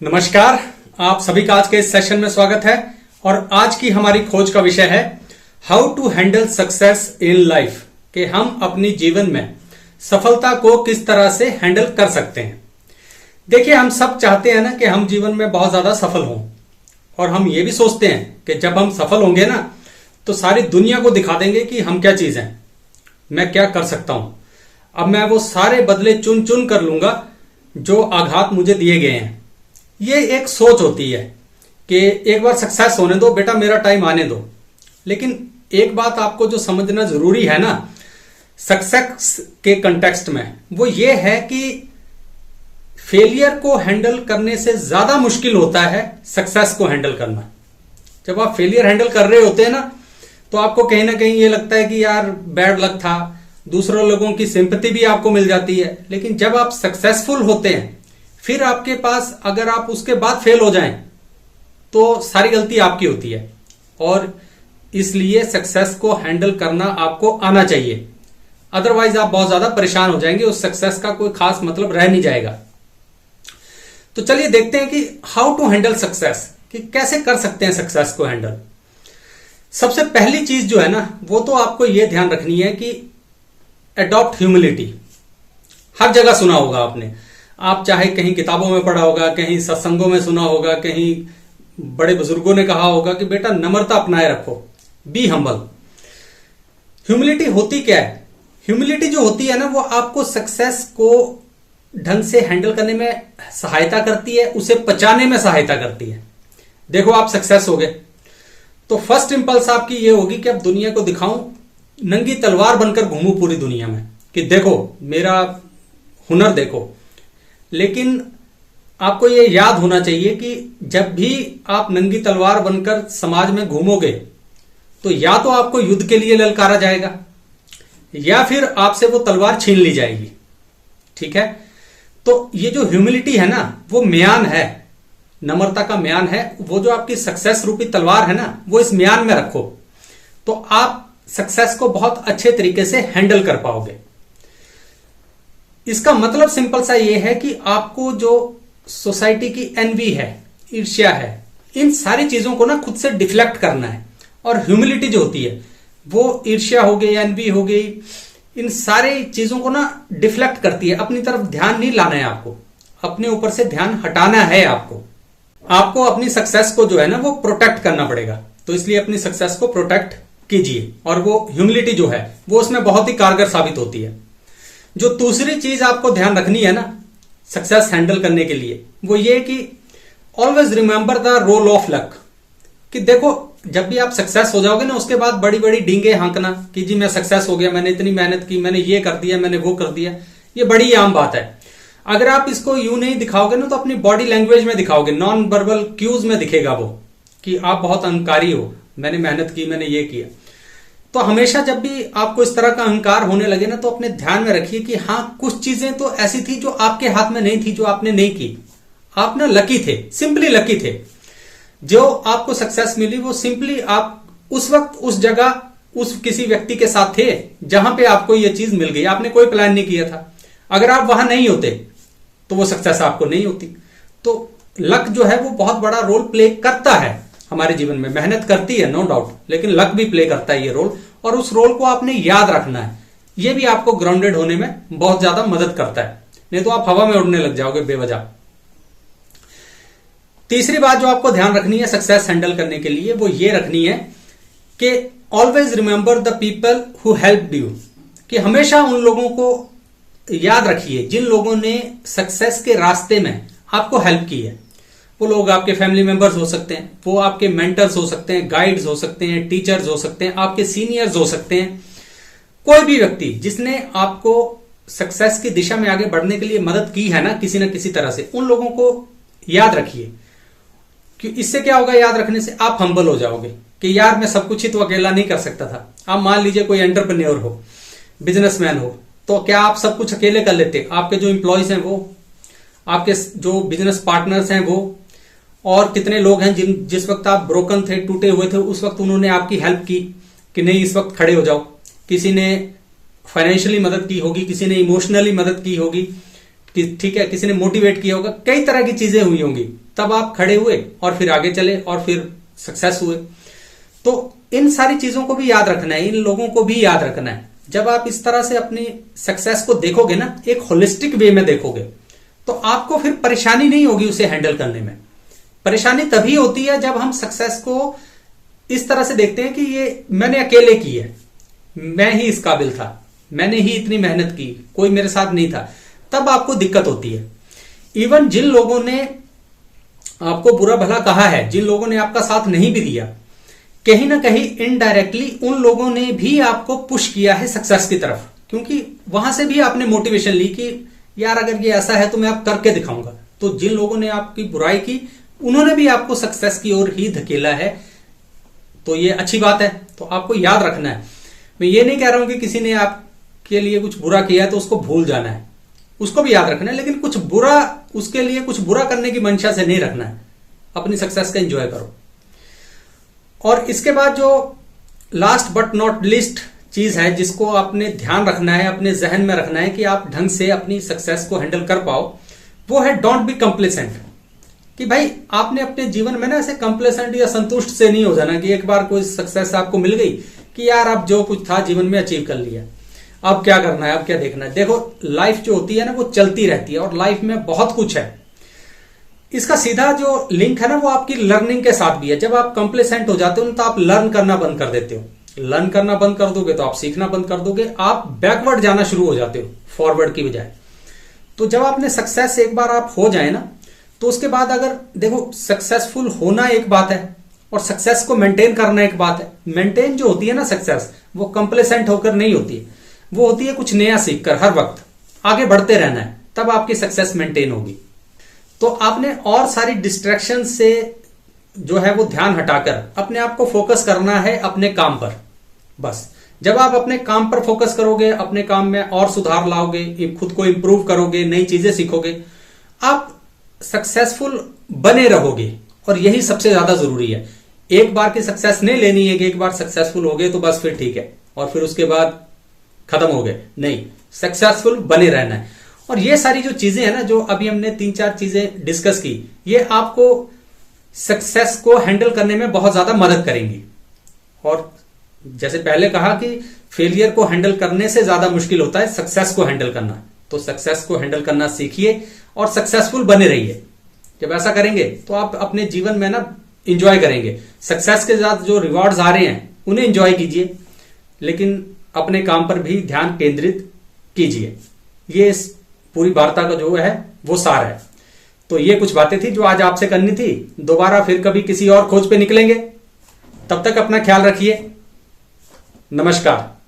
नमस्कार, आप सभी का आज के इस सेशन में स्वागत है। और आज की हमारी खोज का विषय है how to handle success in life, कि हम अपनी जीवन में सफलता को किस तरह से हैंडल कर सकते हैं। देखिए, हम सब चाहते हैं ना कि हम जीवन में बहुत ज्यादा सफल हों, और हम ये भी सोचते हैं कि जब हम सफल होंगे ना तो सारी दुनिया को दिखा देंगे कि हम क्या चीज हैं, मैं क्या कर सकता हूं। अब मैं वो सारे बदले चुन चुन कर लूंगा जो आघात मुझे दिए गए हैं। ये एक सोच होती है कि एक बार सक्सेस होने दो बेटा, मेरा टाइम आने दो। लेकिन एक बात आपको जो समझना जरूरी है ना सक्सेस के कंटेक्स्ट में, वो ये है कि फेलियर को हैंडल करने से ज्यादा मुश्किल होता है सक्सेस को हैंडल करना। जब आप फेलियर हैंडल कर रहे होते हैं ना तो आपको कहीं ना कहीं ये लगता है कि यार बैड लक था, दूसरों लोगों की सिंपैथी भी आपको मिल जाती है। लेकिन जब आप सक्सेसफुल होते हैं फिर आपके पास, अगर आप उसके बाद फेल हो जाएं तो सारी गलती आपकी होती है। और इसलिए सक्सेस को हैंडल करना आपको आना चाहिए, अदरवाइज आप बहुत ज्यादा परेशान हो जाएंगे, उस सक्सेस का कोई खास मतलब रह नहीं जाएगा। तो चलिए देखते हैं कि हाउ टू हैंडल सक्सेस, कि कैसे कर सकते हैं सक्सेस को हैंडल। सबसे पहली चीज जो है ना वो तो आपको यह ध्यान रखनी है कि अडॉप्ट ह्यूमिलिटी। हर जगह सुना होगा आपने, आप चाहे कहीं किताबों में पढ़ा होगा, कहीं सत्संगों में सुना होगा, कहीं बड़े बुजुर्गों ने कहा होगा कि बेटा नम्रता अपनाए रखो, बी हम्बल। ह्यूमिलिटी होती क्या है? ह्यूमिलिटी जो होती है ना वो आपको सक्सेस को ढंग से हैंडल करने में सहायता करती है, उसे पचाने में सहायता करती है। देखो, आप सक्सेस हो गए तो फर्स्ट इंपल्स आपकी ये होगी कि अब दुनिया को दिखाऊं, नंगी तलवार बनकर घूमूं पूरी दुनिया में कि देखो मेरा हुनर देखो। लेकिन आपको ये याद होना चाहिए कि जब भी आप नंगी तलवार बनकर समाज में घूमोगे तो या तो आपको युद्ध के लिए ललकारा जाएगा या फिर आपसे वो तलवार छीन ली जाएगी। ठीक है, तो ये जो ह्यूमिलिटी है ना वो म्यान है, नम्रता का म्यान है। वो जो आपकी सक्सेस रूपी तलवार है ना वो इस म्यान में रखो तो आप सक्सेस को बहुत अच्छे तरीके से हैंडल कर पाओगे। इसका मतलब सिंपल सा ये है कि आपको जो सोसाइटी की एनवी है, ईर्ष्या है, इन सारी चीजों को ना खुद से डिफ्लेक्ट करना है। और ह्यूमिलिटी जो होती है वो ईर्ष्या हो गई, एनवी हो गई, इन सारी चीजों को ना डिफ्लेक्ट करती है। अपनी तरफ ध्यान नहीं लाना है आपको, अपने ऊपर से ध्यान हटाना है आपको अपनी सक्सेस को जो है ना वो प्रोटेक्ट करना पड़ेगा। तो इसलिए अपनी सक्सेस को प्रोटेक्ट कीजिए, और वो ह्यूमिलिटी जो है वो उसमें बहुत ही कारगर साबित होती है। जो दूसरी चीज आपको ध्यान रखनी है ना सक्सेस हैंडल करने के लिए, वो ये कि always remember the role of luck. कि देखो, जब भी आप सक्सेस हो जाओगे ना उसके बाद बड़ी बड़ी डींगे हाँकना कि जी मैं सक्सेस हो गया, मैंने इतनी मेहनत की, मैंने ये कर दिया, मैंने वो कर दिया, ये बड़ी आम बात है। अगर आप इसको यूं नहीं दिखाओगे ना तो अपनी बॉडी लैंग्वेज में दिखाओगे, नॉन वर्बल क्यूज में दिखेगा वो कि आप बहुत अहंकारी हो, मैंने मेहनत की, मैंने ये किया। तो हमेशा जब भी आपको इस तरह का अहंकार होने लगे ना तो अपने ध्यान में रखिए कि हाँ, कुछ चीजें तो ऐसी थी जो आपके हाथ में नहीं थी, जो आपने नहीं की। आप ना लकी थे, सिंपली लकी थे। जो आपको सक्सेस मिली वो सिंपली आप उस वक्त उस जगह उस किसी व्यक्ति के साथ थे जहां पे आपको ये चीज मिल गई। आपने कोई प्लान नहीं किया था। अगर आप वहां नहीं होते तो वो सक्सेस आपको नहीं होती। तो लक जो है वो बहुत बड़ा रोल प्ले करता है हमारे जीवन में। मेहनत करती है नो डाउट, लेकिन लक भी प्ले करता है ये रोल, और उस रोल को आपने याद रखना है। ये भी आपको ग्राउंडेड होने में बहुत ज्यादा मदद करता है, नहीं तो आप हवा में उड़ने लग जाओगे बेवजह। तीसरी बात जो आपको ध्यान रखनी है सक्सेस हैंडल करने के लिए, वो ये रखनी है कि always remember the people who helped you. कि हमेशा उन लोगों को याद रखिए जिन लोगों ने सक्सेस के रास्ते में आपको हेल्प की है। वो लोग आपके फैमिली मेंबर्स हो सकते हैं, वो आपके मेंटर्स हो सकते हैं, गाइड्स हो सकते हैं, टीचर्स हो सकते हैं, आपके सीनियर्स हो सकते हैं। कोई भी व्यक्ति जिसने आपको सक्सेस की दिशा में आगे बढ़ने के लिए मदद की है ना किसी न किसी तरह से, उन लोगों को याद रखिए। कि इससे क्या होगा, याद रखने से आप हम्बल हो जाओगे कि यार मैं सब कुछ ही तो अकेला नहीं कर सकता था। आप मान लीजिए कोई एंटरप्रेन्योर हो, बिजनेसमैन हो, तो क्या आप सब कुछ अकेले कर लेते? आपके जो इंप्लॉयज हैं वो, आपके जो बिजनेस पार्टनर्स हैं वो, और कितने लोग हैं जिस वक्त आप ब्रोकन थे, टूटे हुए थे, उस वक्त उन्होंने आपकी हेल्प की कि नहीं इस वक्त खड़े हो जाओ। किसी ने फाइनेंशियली मदद की होगी, किसी ने इमोशनली मदद की होगी, ठीक है, किसी ने मोटिवेट किया होगा, कई तरह की चीजें हुई होंगी, तब आप खड़े हुए और फिर आगे चले और फिर सक्सेस हुए। तो इन सारी चीजों को भी याद रखना है, इन लोगों को भी याद रखना है। जब आप इस तरह से अपनी सक्सेस को देखोगे ना, एक होलिस्टिक वे में देखोगे, तो आपको फिर परेशानी नहीं होगी उसे हैंडल करने में। परेशानी तभी होती है जब हम सक्सेस को इस तरह से देखते हैं कि ये मैंने अकेले की है, मैं ही इस काबिल था, मैंने ही इतनी मेहनत की, कोई मेरे साथ नहीं था, तब आपको दिक्कत होती है। इवन जिन लोगों ने आपको बुरा भला कहा है, जिन लोगों ने आपका साथ नहीं भी दिया, कहीं ना कहीं इनडायरेक्टली उन लोगों ने भी आपको पुश किया है सक्सेस की तरफ, क्योंकि वहां से भी आपने मोटिवेशन ली कि यार अगर ये ऐसा है तो मैं अब करके दिखाऊंगा। तो जिन लोगों ने आपकी बुराई की, उन्होंने भी आपको सक्सेस की ओर ही धकेला है, तो ये अच्छी बात है। तो आपको याद रखना है। मैं ये नहीं कह रहा हूं कि किसी ने आपके लिए कुछ बुरा किया है तो उसको भूल जाना है, उसको भी याद रखना है, लेकिन कुछ बुरा, उसके लिए कुछ बुरा करने की मंशा से नहीं रखना है। अपनी सक्सेस का एंजॉय करो। और इसके बाद जो लास्ट बट नॉट लीस्ट चीज है जिसको आपने ध्यान रखना है, अपने जहन में रखना है कि आप ढंग से अपनी सक्सेस को हैंडल कर पाओ, वो है डोंट बी कंप्लेसेंट। कि भाई आपने अपने जीवन में ना ऐसे कंप्लेसेंट या संतुष्ट से नहीं हो जाना कि एक बार कोई सक्सेस आपको मिल गई कि यार अब जो कुछ था जीवन में अचीव कर लिया, अब क्या करना है, अब क्या देखना है। देखो लाइफ जो होती है ना वो चलती रहती है और लाइफ में बहुत कुछ है। इसका सीधा जो लिंक है ना वो आपकी लर्निंग के साथ भी है। जब आप कंप्लेसेंट हो जाते हो तो आप लर्न करना बंद कर देते हो। लर्न करना बंद कर दोगे तो आप सीखना बंद कर दोगे, आप बैकवर्ड जाना शुरू हो जाते हो फॉरवर्ड की बजाय। तो जब आपने सक्सेस एक बार आप हो जाए ना, तो उसके बाद अगर देखो सक्सेसफुल होना एक बात है और सक्सेस को मेंटेन करना एक बात है। मेंटेन जो होती है ना सक्सेस, वो कंप्लेसेंट होकर नहीं होती है, वो होती है कुछ नया सीखकर, हर वक्त आगे बढ़ते रहना है, तब आपकी सक्सेस मेंटेन होगी। तो आपने और सारी डिस्ट्रैक्शन से जो है वो ध्यान हटाकर अपने आप को फोकस करना है अपने काम पर। बस जब आप अपने काम पर फोकस करोगे, अपने काम में और सुधार लाओगे, खुद को इंप्रूव करोगे, नई चीजें सीखोगे, आप सक्सेसफुल बने रहोगे। और यही सबसे ज्यादा जरूरी है। एक बार की सक्सेस नहीं लेनी है कि एक बार सक्सेसफुल हो गए तो बस फिर ठीक है और फिर उसके बाद खत्म हो गए, नहीं, सक्सेसफुल बने रहना है। और ये सारी जो चीजें हैं ना, जो अभी हमने 3-4 चीजें डिस्कस की, ये आपको सक्सेस को हैंडल करने में बहुत ज्यादा मदद करेंगी। और जैसे पहले कहा कि फेलियर को हैंडल करने से ज्यादा मुश्किल होता है सक्सेस को हैंडल करना। तो सक्सेस को हैंडल करना सीखिए और सक्सेसफुल बने रहिए। जब ऐसा करेंगे तो आप अपने जीवन में ना इंजॉय करेंगे। सक्सेस के साथ जो रिवॉर्ड्स आ रहे हैं उन्हें इंजॉय कीजिए, लेकिन अपने काम पर भी ध्यान केंद्रित कीजिए। ये इस पूरी वार्ता का जो है वो सार है। तो ये कुछ बातें थी जो आज आपसे करनी थी। दोबारा फिर कभी किसी और खोज पे निकलेंगे। तब तक अपना ख्याल रखिए। नमस्कार।